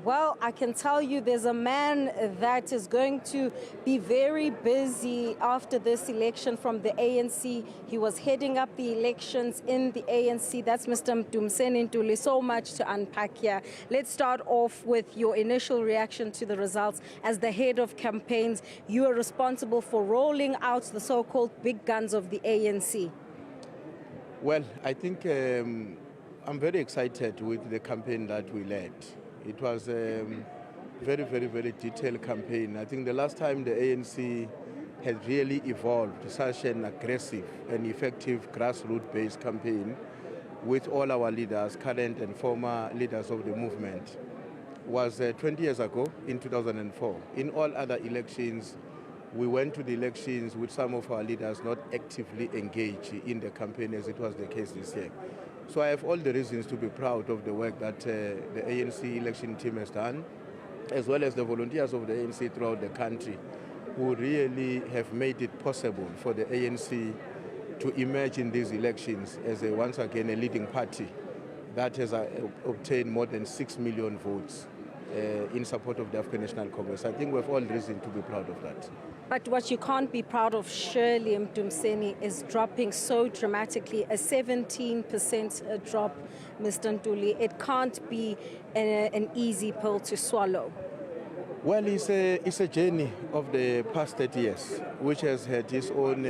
Well, I can tell you there's a man that is going to be very busy after this election from the ANC. He was heading up the elections in the ANC. That's Mr. Mdumiseni Ntuli. So much to unpack here. Let's start off with your initial reaction to the results. As the head of campaigns, you are responsible for rolling out the so-called big guns of the ANC. Well, I think I'm very excited with the campaign that we led. It was a very detailed campaign. I think the last time the ANC has really evolved such an aggressive and effective grassroots-based campaign with all our leaders, current and former leaders of the movement, was 20 years ago in 2004. In all other elections, we went to the elections with some of our leaders not actively engaged in the campaign as it was the case this year. So I have all the reasons to be proud of the work that the ANC election team has done, as well as the volunteers of the ANC throughout the country, who really have made it possible for the ANC to emerge in these elections as once again a leading party that has obtained more than 6 million votes in support of the African National Congress. I think we have all reason to be proud of that. But what you can't be proud of, surely, Mdumiseni, is dropping so dramatically, a 17% drop, Mr. Ntuli. It can't be an easy pill to swallow. Well, it's a journey of the past 30 years, which has had its own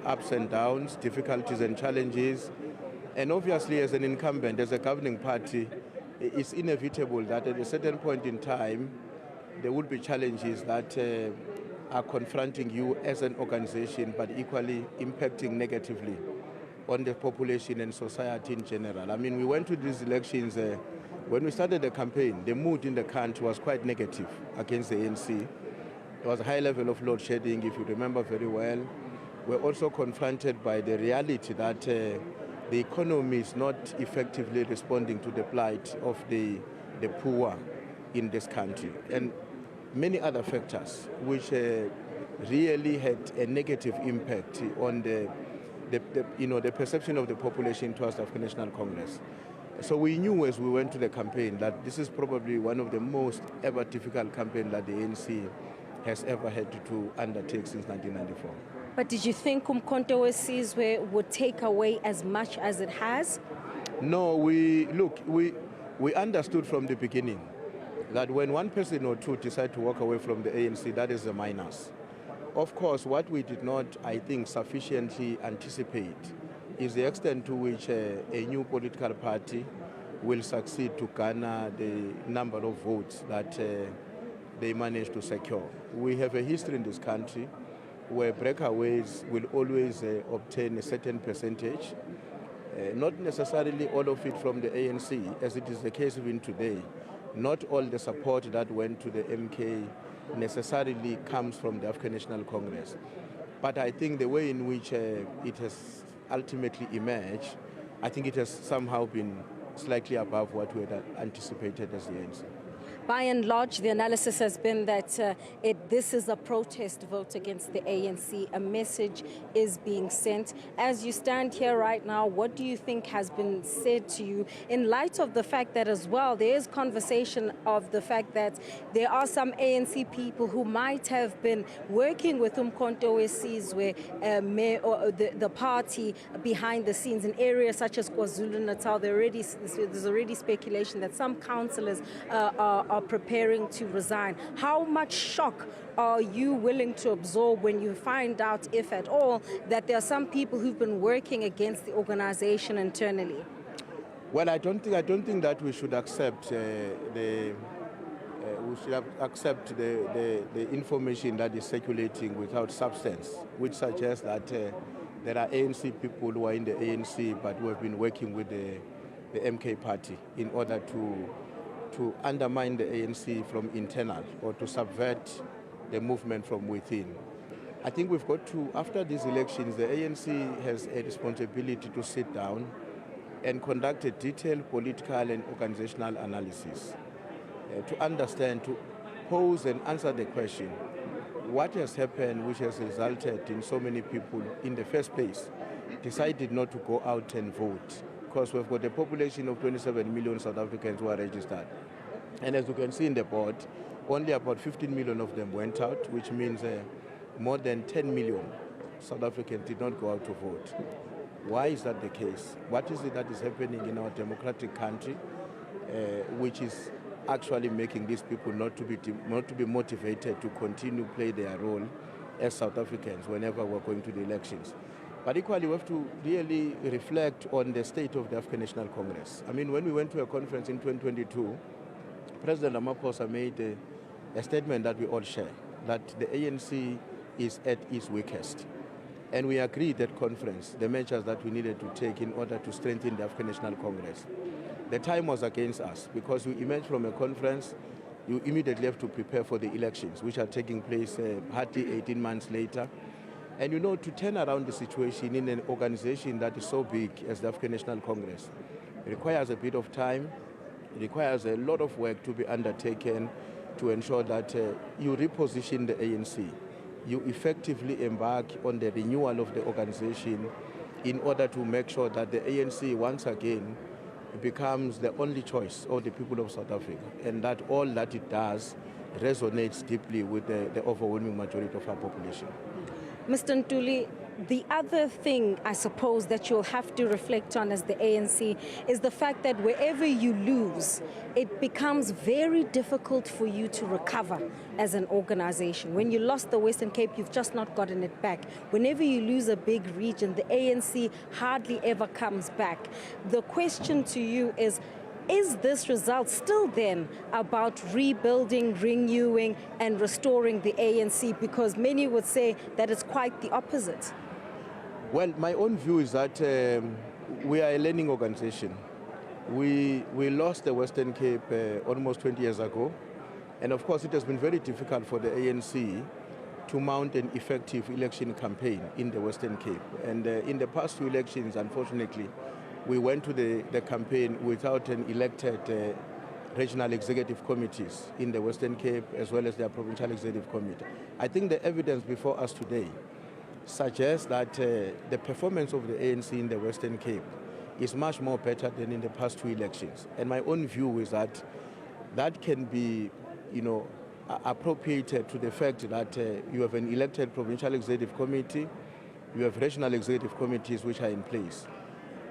ups and downs, difficulties and challenges. And obviously, as an incumbent, as a governing party, it's inevitable that at a certain point in time, there would be challenges that are confronting you as an organization, but equally impacting negatively on the population and society in general. I mean, we went to these elections, when we started the campaign, the mood in the country was quite negative against the ANC. There was a high level of load shedding, if you remember very well. We're also confronted by the reality that the economy is not effectively responding to the plight of the poor in this country, and many other factors which really had a negative impact on the perception of the population towards the African National Congress. So we knew as we went to the campaign that this is probably one of the most ever difficult campaigns that the ANC has ever had to undertake since 1994. But did you think Umkhonto weSizwe would take away as much as it has? No, we understood from the beginning that when one person or two decide to walk away from the ANC, that is a minus. Of course, what we did not, I think, sufficiently anticipate is the extent to which a new political party will succeed to garner the number of votes that they managed to secure. We have a history in this country where breakaways will always obtain a certain percentage, not necessarily all of it from the ANC, as it is the case even today. Not all the support that went to the MK necessarily comes from the African National Congress. But I think the way in which it has ultimately emerged, I think it has somehow been slightly above what we had anticipated as the ANC. By and large, the analysis has been that this is a protest vote against the ANC. A message is being sent. As you stand here right now, what do you think has been said to you in light of the fact that as well there is conversation of the fact that there are some ANC people who might have been working with Umkhonto weSizwe, the party behind the scenes in areas such as KwaZulu-Natal? There's already speculation that some councillors are preparing to resign. How much shock are you willing to absorb when you find out, if at all, that there are some people who've been working against the organization internally? Well, I don't think that we should accept the information that is circulating without substance, which suggests that there are ANC people who are in the ANC but who have been working with the MK party in order to undermine the ANC from internal or to subvert the movement from within. I think we've got to, after these elections, the ANC has a responsibility to sit down and conduct a detailed political and organizational analysis to understand, to pose and answer the question, what has happened which has resulted in so many people in the first place decided not to go out and vote? Because we've got a population of 27 million South Africans who are registered. And as you can see in the board, only about 15 million of them went out, which means more than 10 million South Africans did not go out to vote. Why is that the case? What is it that is happening in our democratic country, which is actually making these people not to be motivated to continue play their role as South Africans whenever we're going to the elections? But equally, we have to really reflect on the state of the African National Congress. I mean, when we went to a conference in 2022, President Ramaphosa made a statement that we all share, that the ANC is at its weakest. And we agreed at conference the measures that we needed to take in order to strengthen the African National Congress. The time was against us because we emerged from a conference, you immediately have to prepare for the elections, which are taking place hardly 18 months later. And you know, to turn around the situation in an organization that is so big as the African National Congress, it requires a bit of time, it requires a lot of work to be undertaken to ensure that you reposition the ANC, you effectively embark on the renewal of the organization in order to make sure that the ANC once again becomes the only choice of the people of South Africa, and that all that it does resonates deeply with the overwhelming majority of our population. Mr. Ntuli, the other thing I suppose that you'll have to reflect on as the ANC is the fact that wherever you lose, it becomes very difficult for you to recover as an organization. When you lost the Western Cape, you've just not gotten it back. Whenever you lose a big region, the ANC hardly ever comes back. The question to you is this result still then about rebuilding, renewing, and restoring the ANC? Because many would say that it's quite the opposite. Well, my own view is that we are a learning organization. We lost the Western Cape almost 20 years ago. And of course, it has been very difficult for the ANC to mount an effective election campaign in the Western Cape. And in the past two elections, unfortunately, we went to the campaign without an elected regional executive committees in the Western Cape as well as their provincial executive committee. I think the evidence before us today suggests that the performance of the ANC in the Western Cape is much more better than in the past two elections. And my own view is that that can be, appropriated to the fact that you have an elected provincial executive committee, you have regional executive committees which are in place.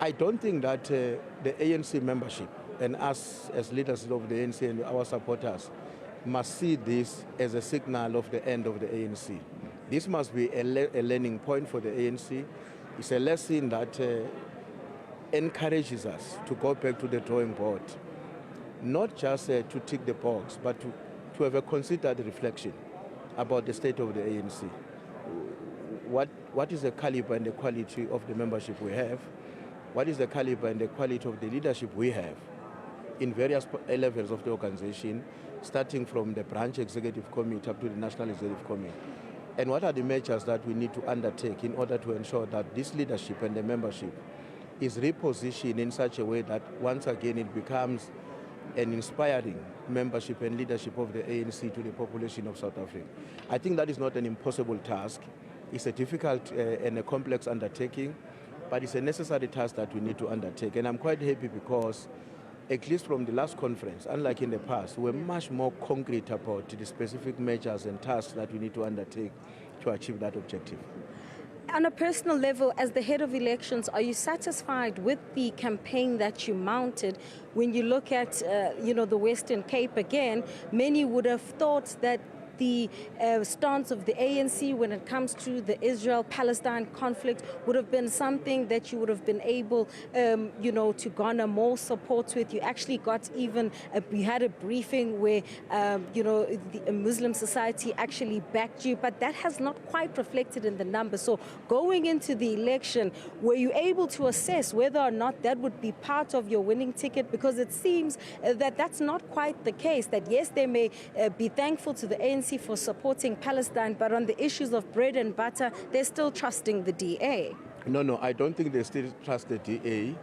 I don't think that the ANC membership and us as leaders of the ANC and our supporters must see this as a signal of the end of the ANC. This must be a learning point for the ANC. It's a lesson that encourages us to go back to the drawing board, not just to tick the box, but to have a considered reflection about the state of the ANC. What is the caliber and the quality of the membership we have? What is the caliber and the quality of the leadership we have in various levels of the organization, starting from the branch executive committee up to the national executive committee? And what are the measures that we need to undertake in order to ensure that this leadership and the membership is repositioned in such a way that once again it becomes an inspiring membership and leadership of the ANC to the population of South Africa? I think that is not an impossible task. It's a difficult and a complex undertaking, but it's a necessary task that we need to undertake. And I'm quite happy because, at least from the last conference, unlike in the past, we're much more concrete about the specific measures and tasks that we need to undertake to achieve that objective. On a personal level, as the head of elections, are you satisfied with the campaign that you mounted? When you look at, the Western Cape again, many would have thought that the stance of the ANC when it comes to the Israel-Palestine conflict would have been something that you would have been able, to garner more support with. You actually got we had a briefing where, the Muslim society actually backed you, but that has not quite reflected in the numbers. So going into the election, were you able to assess whether or not that would be part of your winning ticket? Because it seems that that's not quite the case, that yes, they may be thankful to the ANC for supporting Palestine, but on the issues of bread and butter, they're still trusting the DA. No, I don't think they still trust the DA.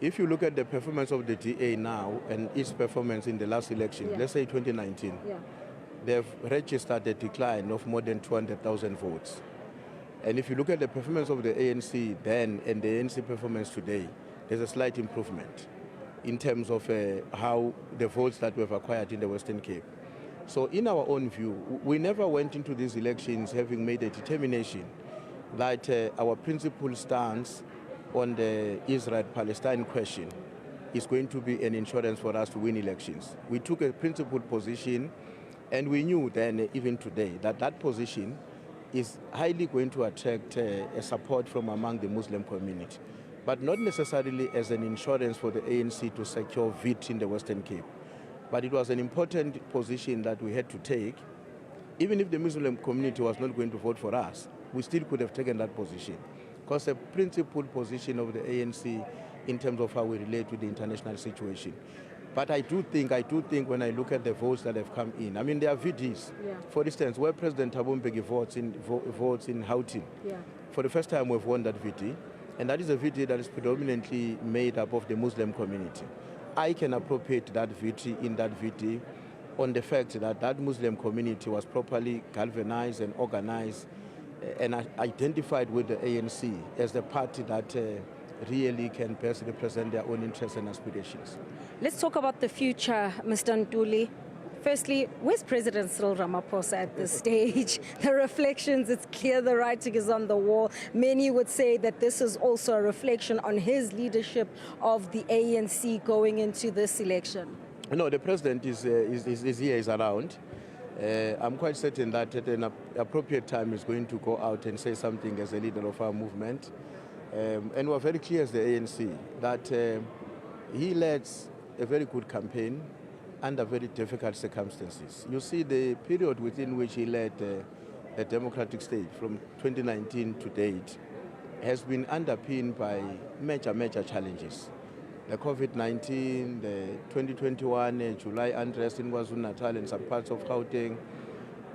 If you look at the performance of the DA now and its performance in the last election, let's say 2019, they've registered a decline of more than 200,000 votes. And if you look at the performance of the ANC then and the ANC performance today, there's a slight improvement. in terms of how the votes that we've acquired in the Western Cape. So in our own view, we never went into these elections having made a determination that our principal stance on the Israel-Palestine question is going to be an insurance for us to win elections. We took a principled position, and we knew then, even today, that that position is highly going to attract a support from among the Muslim community, but not necessarily as an insurance for the ANC to secure victory in the Western Cape. But it was an important position that we had to take. Even if the Muslim community was not going to vote for us, we still could have taken that position, because the principled position of the ANC in terms of how we relate with the international situation. But I do think when I look at the votes that have come in, I mean, there are VDs. Yeah. For instance, where President Thabo Mbeki votes in Gauteng, Yeah. for the first time we've won that VD, and that is a VD that is predominantly made up of the Muslim community. I can appropriate that VD in that VD on the fact that that Muslim community was properly galvanized and organized and identified with the ANC as the party that really can best represent their own interests and aspirations. Let's talk about the future, Mr. Ntuli. Firstly, where's President Cyril Ramaphosa at this stage? The reflections, it's clear the writing is on the wall. Many would say that this is also a reflection on his leadership of the ANC going into this election. No, the president is here, is around. I'm quite certain that at an appropriate time he's going to go out and say something as a leader of our movement. And we're very clear as the ANC that he led a very good campaign under very difficult circumstances. You see, the period within which he led the democratic state from 2019 to date has been underpinned by major challenges. The COVID-19, the 2021 July unrest in KwaZulu-Natal and some parts of Gauteng.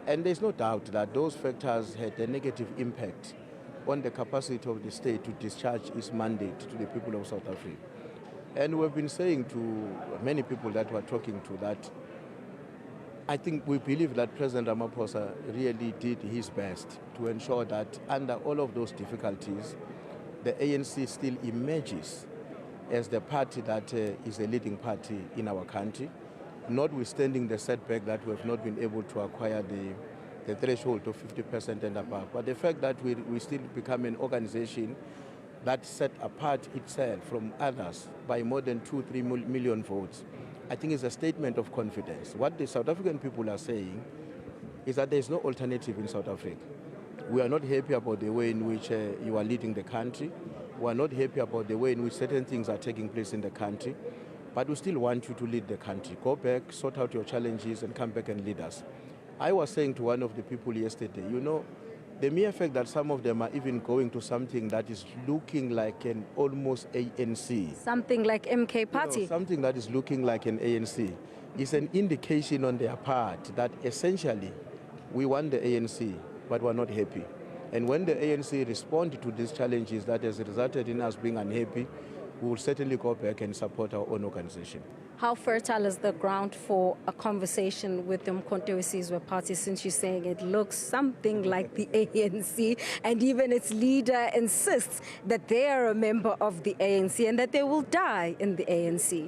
And there's no doubt that those factors had a negative impact on the capacity of the state to discharge its mandate to the people of South Africa. And we've been saying to many people that we're talking to that I think we believe that President Ramaphosa really did his best to ensure that under all of those difficulties, the ANC still emerges as the party that is a leading party in our country, notwithstanding the setback that we have not been able to acquire the threshold of 50% and above. But the fact that we still become an organization that set apart itself from others by more than 2-3 million votes, I think is a statement of confidence. What the South African people are saying is that there is no alternative in South Africa. We are not happy about the way in which you are leading the country. We are not happy about the way in which certain things are taking place in the country. But we still want you to lead the country. Go back, sort out your challenges, and come back and lead us. I was saying to one of the people yesterday, you know, the mere fact that some of them are even going to something that is looking like an almost ANC. Something like MK Party. You know, something that is looking like an ANC is an indication on their part that essentially we want the ANC, but we're not happy. And when the ANC respond to these challenges that has resulted in us being unhappy, we will certainly go back and support our own organization. How fertile is the ground for a conversation with the Umkhonto weSizwe Party, since you're saying it looks something like the ANC, and even its leader insists that they are a member of the ANC and that they will die in the ANC?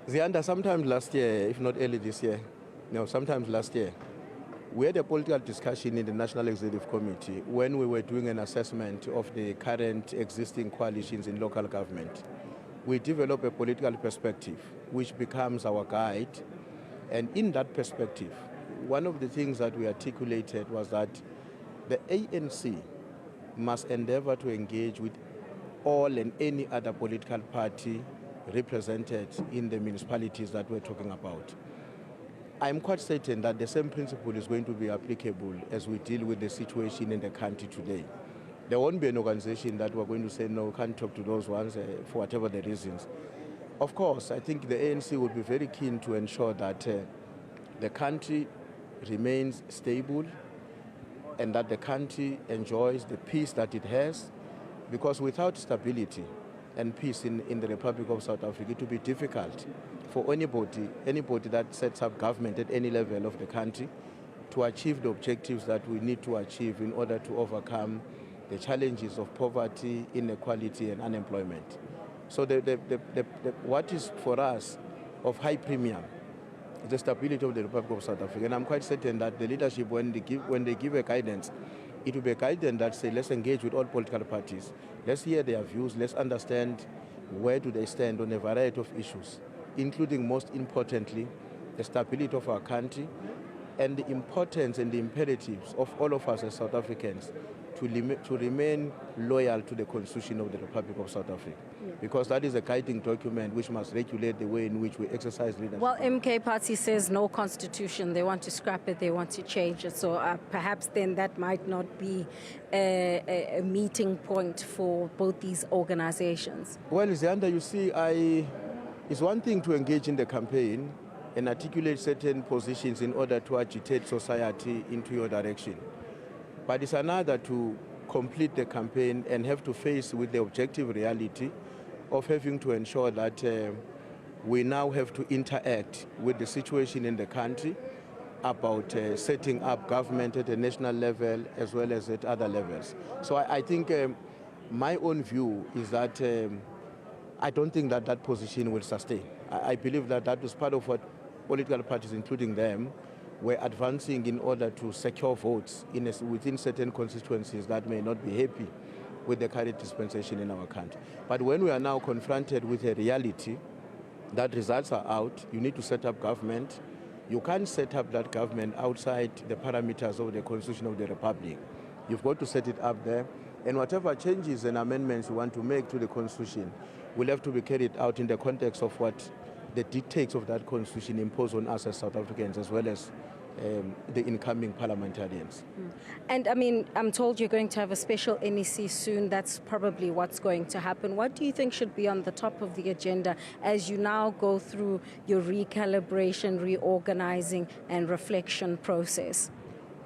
Zianda, sometime last year, if not early this year, sometimes last year, we had a political discussion in the National Executive Committee when we were doing an assessment of the current existing coalitions in local government. We develop a political perspective which becomes our guide. And in that perspective, one of the things that we articulated was that the ANC must endeavor to engage with all and any other political party represented in the municipalities that we're talking about. I'm quite certain that the same principle is going to be applicable as we deal with the situation in the country today. There won't be an organization that we're going to say, no, we can't talk to those ones for whatever the reasons. Of course, I think the ANC would be very keen to ensure that the country remains stable and that the country enjoys the peace that it has, because without stability and peace in the Republic of South Africa, it will be difficult for anybody that sets up government at any level of the country to achieve the objectives that we need to achieve in order to overcome the challenges of poverty, inequality, and unemployment. So what is for us of high premium is the stability of the Republic of South Africa. And I'm quite certain that the leadership, when they give a guidance, it will be a guidance that say, let's engage with all political parties. Let's hear their views. Let's understand where do they stand on a variety of issues, including, most importantly, the stability of our country and the importance and the imperatives of all of us as South Africans to remain loyal to the Constitution of the Republic of South Africa. Yeah. Because that is a guiding document which must regulate the way in which we exercise leadership. Well, MK Party says no constitution. They want to scrap it. They want to change it. So perhaps then that might not be a meeting point for both these organizations. Well, Ziyanda, you see, it's one thing to engage in the campaign and articulate certain positions in order to agitate society into your direction. But it's another to complete the campaign and have to face with the objective reality of having to ensure that we now have to interact with the situation in the country about setting up government at a national level as well as at other levels. So I think my own view is that I don't think that that position will sustain. I believe that that was part of what political parties, including them, were advancing in order to secure votes within certain constituencies that may not be happy with the current dispensation in our country. But when we are now confronted with a reality that results are out, you need to set up government. You can't set up that government outside the parameters of the Constitution of the Republic. You've got to set it up there. And whatever changes and amendments you want to make to the Constitution will have to be carried out in the context of what the dictates of that Constitution impose on us as South Africans as well as the incoming parliamentarians. And I mean, I'm told you're going to have a special NEC soon. That's probably what's going to happen. What do you think should be on the top of the agenda as you now go through your recalibration, reorganizing and reflection process?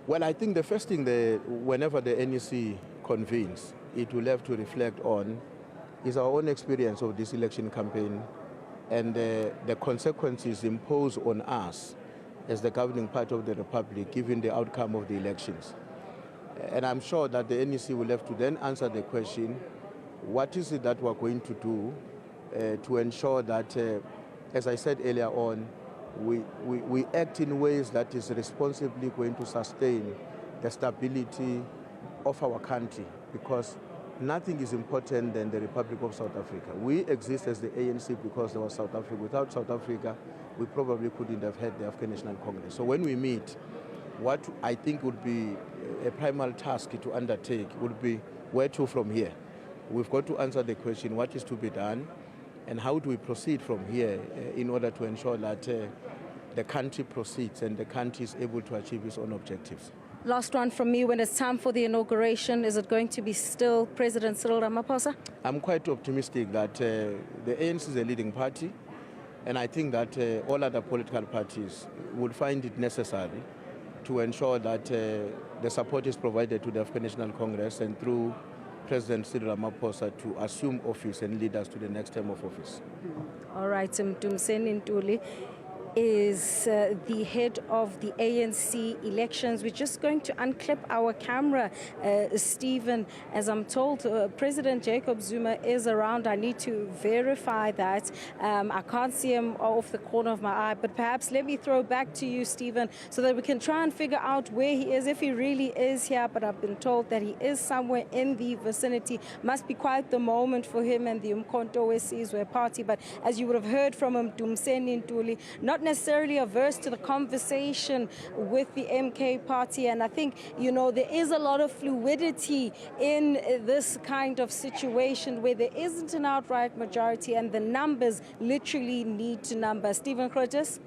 Well, I think the first thing, whenever the NEC convenes, it will have to reflect on is our own experience of this election campaign and the consequences imposed on us as the governing party of the Republic, given the outcome of the elections. And I'm sure that the NEC will have to then answer the question, what is it that we're going to do to ensure that, as I said earlier on, we act in ways that is responsibly going to sustain the stability of our country, because nothing is important than the Republic of South Africa. We exist as the ANC because there was South Africa. Without South Africa, we probably couldn't have had the African National Congress. So when we meet, what I think would be a primal task to undertake would be where to from here. We've got to answer the question, what is to be done and how do we proceed from here in order to ensure that the country proceeds and the country is able to achieve its own objectives. Last one from me. When it's time for the inauguration, is it going to be still President Cyril Ramaphosa? I'm quite optimistic that the ANC is a leading party, and I think that all other political parties would find it necessary to ensure that the support is provided to the African National Congress and through President Cyril Ramaphosa to assume office and lead us to the next term of office. All right, Mdumiseni Ntuli is the head of the ANC elections. We're just going to unclip our camera, Stephen. As I'm told, President Jacob Zuma is around. I need to verify that. I can't see him off the corner of my eye, but perhaps let me throw back to you, Stephen, so that we can try and figure out where he is, if he really is here. But I've been told that he is somewhere in the vicinity. Must be quite the moment for him and the Umkhonto weSizwe party. But as you would have heard from Mdumiseni Ntuli, not necessarily averse to the conversation with the MK party. And I think, you know, there is a lot of fluidity in this kind of situation where there isn't an outright majority and the numbers literally need to number. Stephen Krotis?